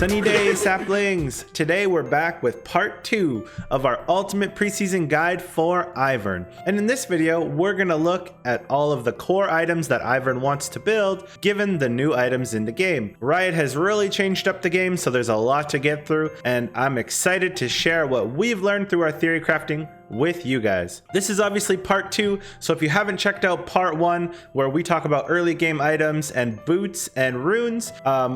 Sunny day, saplings! Today we're back with part 2 of our ultimate preseason guide for Ivern. And in this video, we're gonna look at all of the core items that Ivern wants to build, given the new items in the game. Riot has really changed up the game, so there's a lot to get through, and I'm excited to share what we've learned through our theory crafting with you guys. This is obviously part 2, so if you haven't checked out part 1 where we talk about early game items and boots and runes,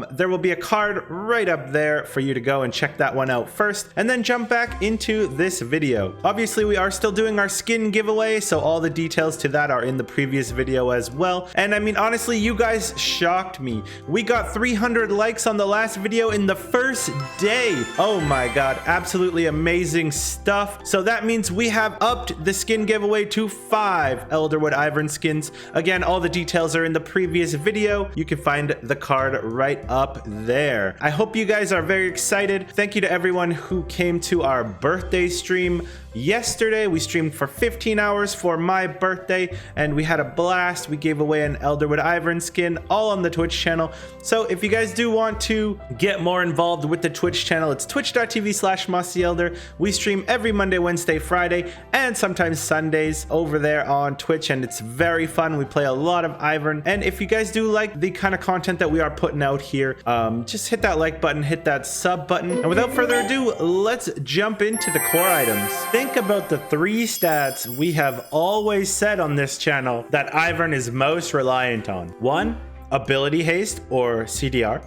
there will be a card right up there for you to go and check that one out first and then jump back into this video. Obviously we are still doing our skin giveaway, so all the details to that are in the previous video as well. And I mean, honestly, you guys shocked me. We got 300 likes on the last video in the first day. Oh my god, absolutely amazing stuff. So that means we have upped the skin giveaway to 5 Elderwood Ivern Skins. Again, all the details are in the previous video. You can find the card right up there. I hope you guys are very excited. Thank you to everyone who came to our birthday stream yesterday. We streamed for 15 hours for my birthday and we had a blast. We gave away an Elderwood Ivern skin all on the Twitch channel. So if you guys do want to get more involved with the Twitch channel, it's twitch.tv/MossyElder. We stream every Monday, Wednesday, Friday, and sometimes Sundays over there on Twitch, and it's very fun. We play a lot of Ivern, and if you guys do like the kind of content that we are putting out here, just hit that like button, hit that sub button, and without further ado, let's jump into the core items. Think about the 3 stats we have always said on this channel that Ivern is most reliant on. 1, ability haste or CDR.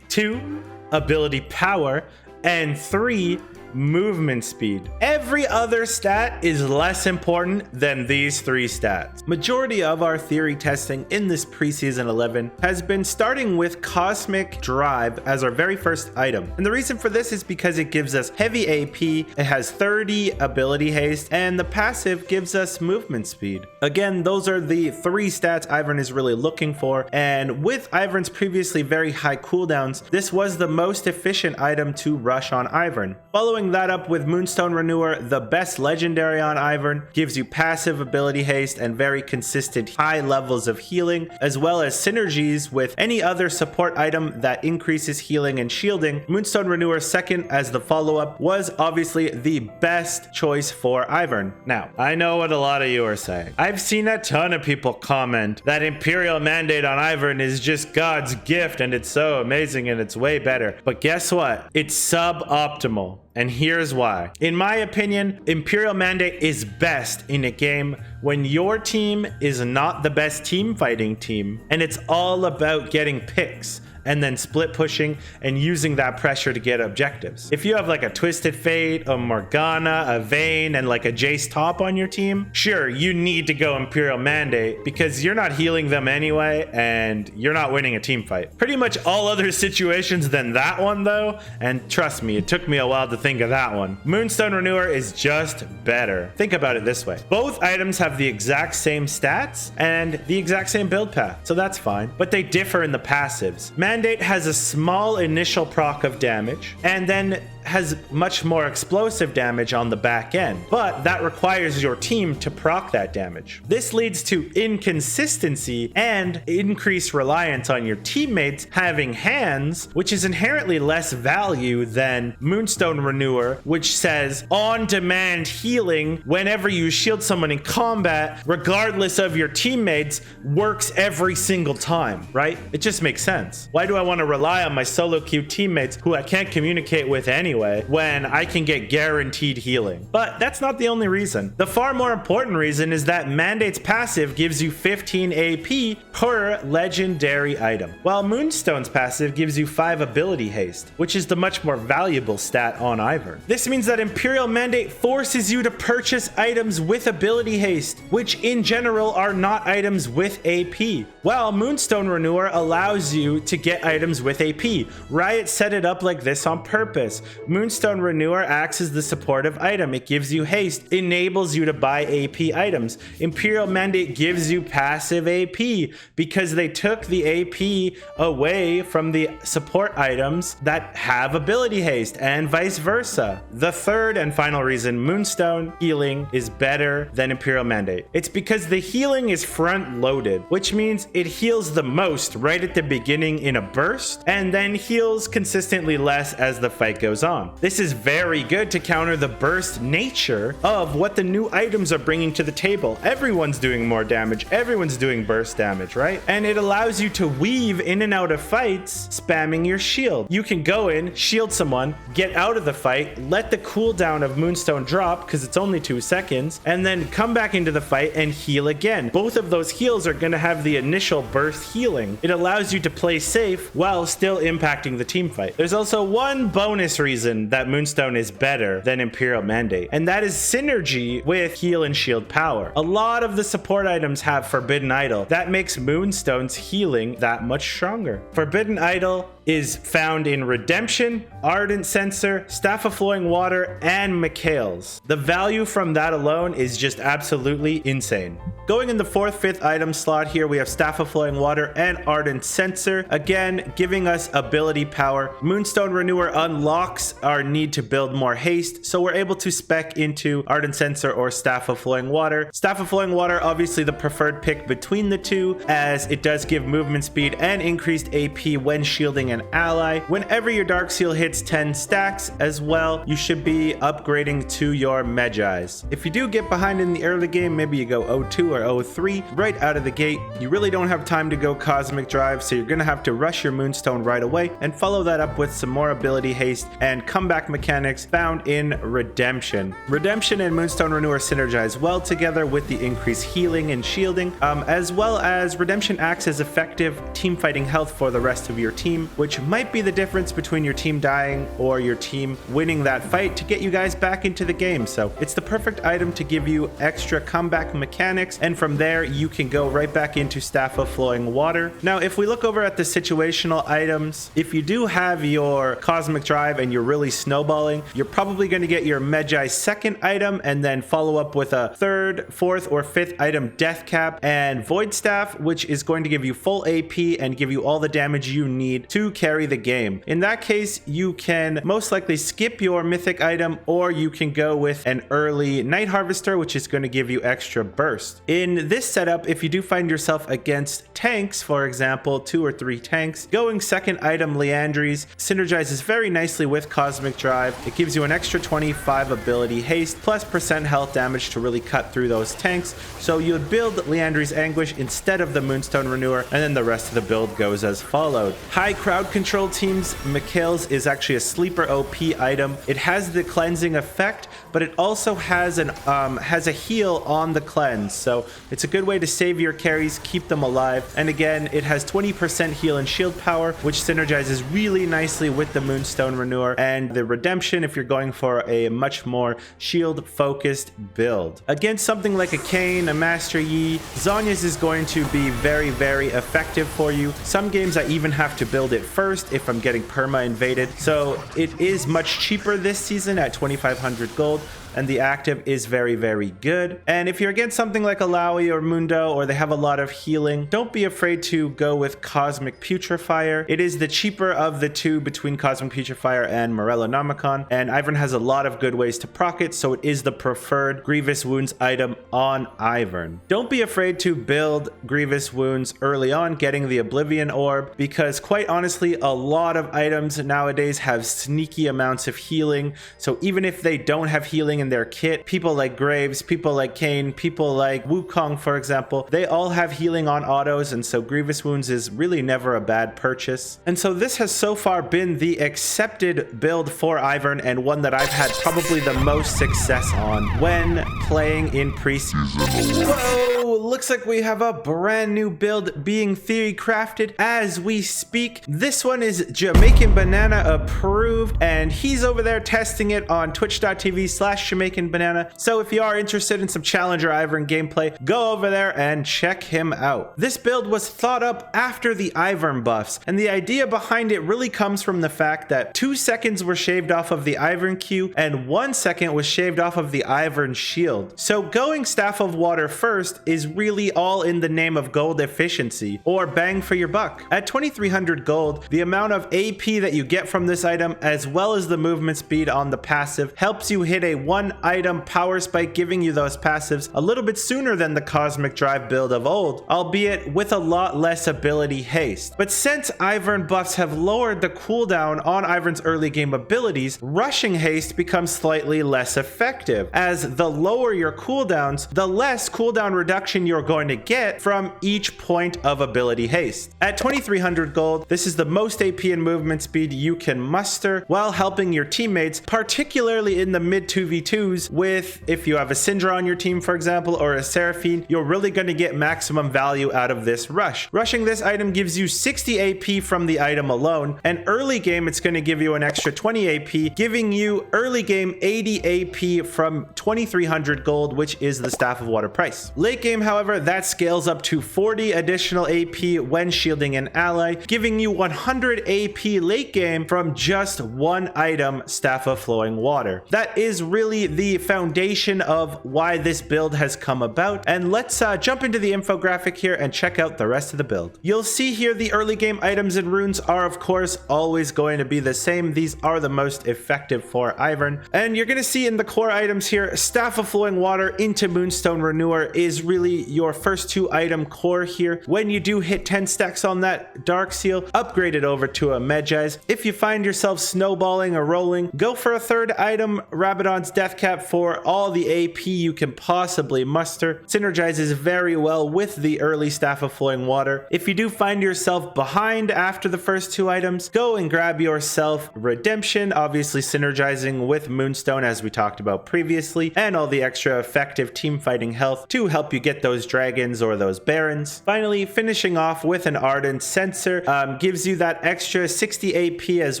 2, ability power. And 3, movement speed. Every other stat is less important than these 3 stats. Majority of our theory testing in this preseason 11 has been starting with Cosmic Drive as our very first item. And the reason for this is because it gives us heavy AP, it has 30 ability haste, and the passive gives us movement speed. Again, those are the 3 stats Ivern is really looking for, and with Ivern's previously very high cooldowns, this was the most efficient item to rush on Ivern. Following that up with Moonstone Renewer, the best legendary on Ivern, gives you passive ability haste and very consistent high levels of healing, as well as synergies with any other support item that increases healing and shielding. Moonstone Renewer second as the follow-up was obviously the best choice for Ivern. Now, I know what a lot of you are saying. I've seen a ton of people comment that Imperial Mandate on Ivern is just God's gift and it's so amazing and it's way better. But guess what? It's suboptimal. And here's why. In my opinion, Imperial Mandate is best in a game when your team is not the best team fighting team and it's all about getting picks and then split pushing and using that pressure to get objectives. If you have like a Twisted Fate, a Morgana, a Vayne, and like a Jace top on your team, sure, you need to go Imperial Mandate because you're not healing them anyway and you're not winning a team fight. Pretty much all other situations than that one though, and trust me, it took me a while to think of that one. Moonstone Renewer is just better. Think about it this way. Both items have the exact same stats and the exact same build path, so that's fine, but they differ in the passives. Mandate has a small initial proc of damage and then has much more explosive damage on the back end, but that requires your team to proc that damage. This leads to inconsistency and increased reliance on your teammates having hands, which is inherently less value than Moonstone Renewer, which says on-demand healing whenever you shield someone in combat, regardless of your teammates, works every single time, right? It just makes sense. Why do I want to rely on my solo queue teammates who I can't communicate with anyway when I can get guaranteed healing? But that's not the only reason. The far more important reason is that Mandate's passive gives you 15 AP per legendary item, while Moonstone's passive gives you 5 ability haste, which is the much more valuable stat on Ivern. This means that Imperial Mandate forces you to purchase items with ability haste, which in general are not items with AP, while Moonstone Renewer allows you to get items with AP. Riot set it up like this on purpose. Moonstone Renewer acts as the supportive item. It gives you haste, enables you to buy AP items. Imperial Mandate gives you passive AP because they took the AP away from the support items that have ability haste, and vice versa. The third and final reason Moonstone healing is better than Imperial Mandate. It's because the healing is front loaded, which means it heals the most right at the beginning in a burst and then heals consistently less as the fight goes on. This is very good to counter the burst nature of what the new items are bringing to the table. Everyone's doing more damage, everyone's doing burst damage, right? And it allows you to weave in and out of fights spamming your shield. You can go in, shield someone, get out of the fight, let the cooldown of Moonstone drop because it's only 2 seconds, and then come back into the fight and heal again. Both of those heals are going to have the initial burst healing. It allows you to play safe while still impacting the team fight. There's also one bonus reason that Moonstone is better than Imperial Mandate, and that is synergy with heal and shield power. A lot of the support items have Forbidden Idol. That makes Moonstone's healing that much stronger. Forbidden Idol is found in Redemption, Ardent Censer, Staff of Flowing Water, and Mikhail's. The value from that alone is just absolutely insane. Going in the 4th, 5th item slot here, we have Staff of Flowing Water and Ardent Censer, again giving us ability power. Moonstone Renewer unlocks our need to build more haste, so we're able to spec into Ardent Censer or Staff of Flowing Water. Staff of Flowing Water, obviously the preferred pick between the two, as it does give movement speed and increased AP when shielding an ally. Whenever your Dark Seal hits 10 stacks as well, you should be upgrading to your Medjais. If you do get behind in the early game, maybe you go 0-2 or 0-3 right out of the gate, you really don't have time to go Cosmic Drive, so you're gonna have to rush your Moonstone right away and follow that up with some more ability haste and comeback mechanics found in Redemption. Redemption and Moonstone Renewer synergize well together with the increased healing and shielding, as well as Redemption acts as effective team fighting health for the rest of your team, which might be the difference between your team dying or your team winning that fight to get you guys back into the game. So it's the perfect item to give you extra comeback mechanics, and from there you can go right back into Staff of Flowing Water. Now if we look over at the situational items, if you do have your Cosmic Drive and you're really snowballing, you're probably going to get your Medjai's 2nd item and then follow up with a 3rd, 4th, or 5th item, Death Cap and Void Staff, which is going to give you full AP and give you all the damage you need to carry the game. In that case, you can most likely skip your mythic item, or you can go with an early Night Harvester, which is going to give you extra burst. In this setup, if you do find yourself against tanks, for example 2 or 3 tanks, going 2nd item Leandries synergizes very nicely with Cosmic Drive. It gives you an extra 25 ability haste plus % health damage to really cut through those tanks, so you would build Leandries Anguish instead of the Moonstone Renewer, and then the rest of the build goes as followed. High crowd control teams, Mikhail's is actually a sleeper OP item. It has the cleansing effect, but it also has a heal on the cleanse, so it's a good way to save your carries, keep them alive. And again, it has 20% heal and shield power, which synergizes really nicely with the Moonstone Renewer and the Redemption if you're going for a much more shield focused build. Against something like a Kayn, a Master Yi, Zhonya's is going to be very, very effective for you. Some games I even have to build it first if I'm getting perma invaded, so it is much cheaper this season at 2,500 gold, and the active is very, very good. And if you're against something like Alawi or Mundo, or they have a lot of healing, don't be afraid to go with Cosmic Putrefier. It is the cheaper of the two between Cosmic Putrefier and Morello Nomicon, and Ivern has a lot of good ways to proc it, so it is the preferred Grievous Wounds item on Ivern. Don't be afraid to build Grievous Wounds early on, getting the Oblivion Orb, because quite honestly, a lot of items nowadays have sneaky amounts of healing, so even if they don't have healing in their kit, people like Graves, people like Kayn, people like Wukong, for example, they all have healing on autos, and so Grievous Wounds is really never a bad purchase. And so this has so far been the accepted build for Ivern, and one that I've had probably the most success on when playing in Preseason. Whoa, looks like we have a brand new build being theory crafted as we speak. This one is Jamican Banana approved, and he's over there testing it on twitch.tv/Jamican Banana. So if you are interested in some Challenger Ivern gameplay, go over there and check him out. This build was thought up after the Ivern buffs, and the idea behind it really comes from the fact that 2 seconds were shaved off of the Ivern Q and 1 second was shaved off of the Ivern shield. So going Staff of Water first is really all in the name of gold efficiency, or bang for your buck. At 2300 gold, the amount of AP that you get from this item, as well as the movement speed on the passive, helps you hit a 1 item power spike, giving you those passives a little bit sooner than the Cosmic Drive build of old, albeit with a lot less ability haste. But since Ivern buffs have lowered the cooldown on Ivern's early game abilities, rushing haste becomes slightly less effective, as the lower your cooldowns, the less cooldown reduction you're going to get from each point of ability haste. At 2300 gold, this is the most AP and movement speed you can muster while helping your teammates, particularly in the mid 2v2s with, if you have a Syndra on your team, for example, or a Seraphine, you're really going to get maximum value out of this rush. Rushing this item gives you 60 AP from the item alone, and early game it's going to give you an extra 20 AP, giving you early game 80 AP from 2300 gold, which is the Staff of Water price. Late game, however, that scales up to 40 additional AP when shielding an ally, giving you 100 AP late game from just 1 item, Staff of Flowing Water. That is really the foundation of why this build has come about, and let's jump into the infographic here and check out the rest of the build. You'll see here the early game items and runes are of course always going to be the same. These are the most effective for Ivern, and you're going to see in the core items here, Staff of Flowing Water into Moonstone Renewer is really your first 2 item core here. When you do hit 10 stacks on that Dark Seal, upgrade it over to a Medjai's. If you find yourself snowballing or rolling, go for a 3rd item, Rabadon's Death Cap, for all the AP you can possibly muster. Synergizes very well with the early Staff of Flowing Water. If you do find yourself behind after the first 2 items, go and grab yourself Redemption, obviously synergizing with Moonstone as we talked about previously, and all the extra effective team fighting health to help you get those dragons or those barons. Finally, finishing off with an Ardent Sensor gives you that extra 60 AP as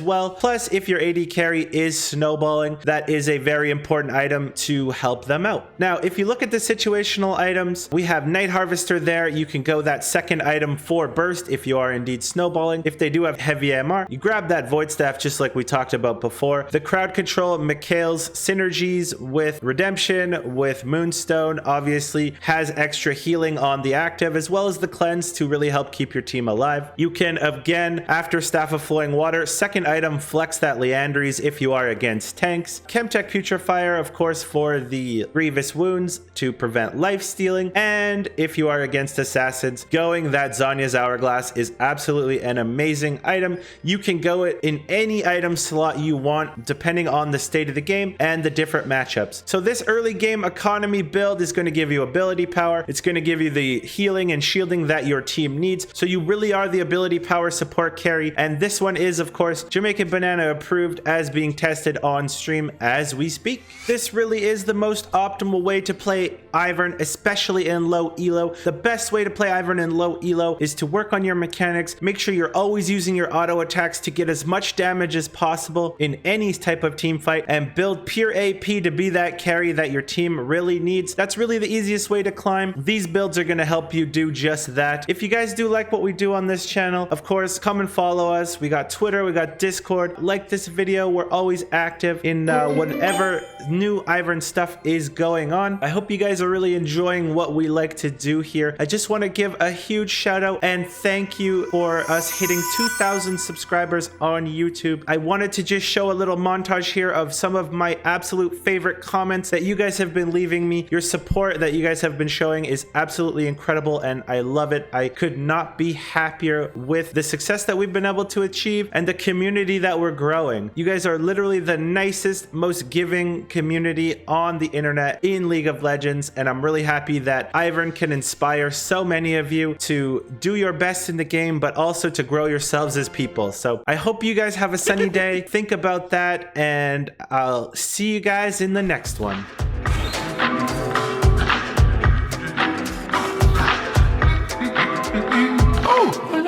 well. Plus, if your AD carry is snowballing, that is a very important item to help them out. Now, if you look at the situational items, we have Night Harvester there. You can go that 2nd item for burst if you are indeed snowballing. If they do have heavy MR, you grab that Void Staff just like we talked about before. The crowd control, Mikhail's synergies with Redemption, with Moonstone, obviously has extra healing on the active, as well as the cleanse to really help keep your team alive. You can again, after Staff of Flowing Water, 2nd item, flex that Leandries if you are against tanks. Chemtech Putrefier, of course, for the grievous wounds to prevent life stealing, and if you are against assassins, going that Zanya's Hourglass is absolutely an amazing item. You can go it in any item slot you want depending on the state of the game and the different matchups. So this early game economy build is going to give you ability power. It's going to give you the healing and shielding that your team needs, so you really are the ability power support carry, and this one is of course Jamican Banana approved as being tested on stream as we speak. This really is the most optimal way to play Ivern, especially in low elo. The best way to play Ivern in low elo is to work on your mechanics, make sure you're always using your auto attacks to get as much damage as possible in any type of team fight, and build pure AP to be that carry that your team really needs. That's really the easiest way to climb. These builds are going to help you do just that. If you guys do like what we do on this channel, of course, come and follow us. We got Twitter, we got Discord. Like this video, we're always active in whatever new Ivern stuff is going on. I hope you guys are really enjoying what we like to do here. I just want to give a huge shout out and thank you for us hitting 2,000 subscribers on YouTube. I wanted to just show a little montage here of some of my absolute favorite comments that you guys have been leaving me. Your support that you guys have been showing is absolutely incredible, and I love it. I could not be happier with the success that we've been able to achieve and the community that we're growing. You guys are literally the nicest, most giving community on the internet in League of Legends, and I'm really happy that Ivern can inspire so many of you to do your best in the game, but also to grow yourselves as people. So I hope you guys have a sunny day. Think about that, and I'll see you guys in the next one.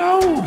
no!